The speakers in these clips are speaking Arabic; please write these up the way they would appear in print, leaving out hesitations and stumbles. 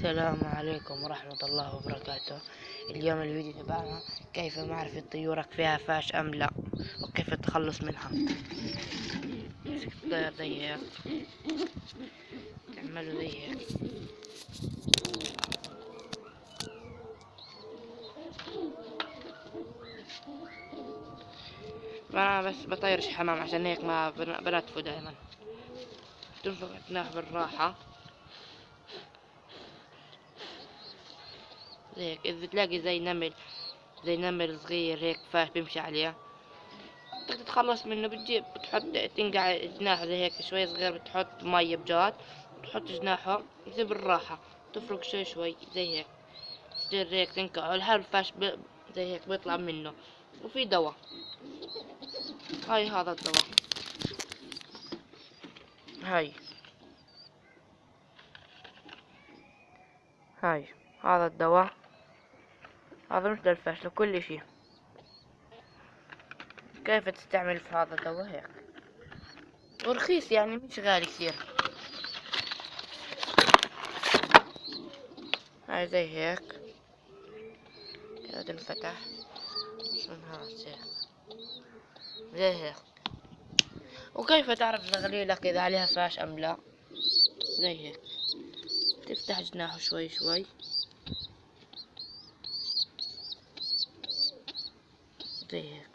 السلام عليكم ورحمة الله وبركاته. اليوم الفيديو تبعنا كيف معرفة طيورك فيها فاش أم لا، وكيف التخلص منها. تمسك زي هيك، تعمله زي هيك، أنا بس بطيرش حمام عشان هيك ما بنتفه دايما. تنفخ جناح بالراحة زي هيك. إذا تلاقي زي نمل صغير هيك فاش بيمشي عليه، بدك تتخلص منه، بتحط تنقع جناحه زي هيك شوي صغير، بتحط مية بجات، بتحط جناحه زي بالراحة، تفرك شوي شوي زي هيك، تصير هيك تنقعه لحد الفاش زي هيك بيطلع منه. وفي دواء، هاي هذا الدواء، هاي هاي هذا الدواء، هذا مش للفاش، لكل اشي. كيف تستعمل في هذا الدواء هيك، ورخيص يعني مش غالي كثير. هاي زي هيك كده تنفتح، شلونها تصير زي هيك. وكيف تعرف زغليلك إذا عليها فاش أم لا؟ زي هيك، تفتح جناحه شوي شوي زي هيك،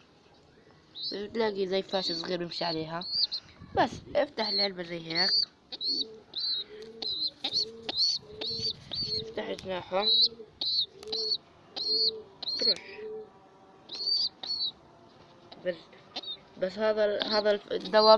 بتلاقي زي فاش صغير بيمشي عليها. بس افتح العلبة زي هيك، افتح جناحه، تروح. بس هذا الدواء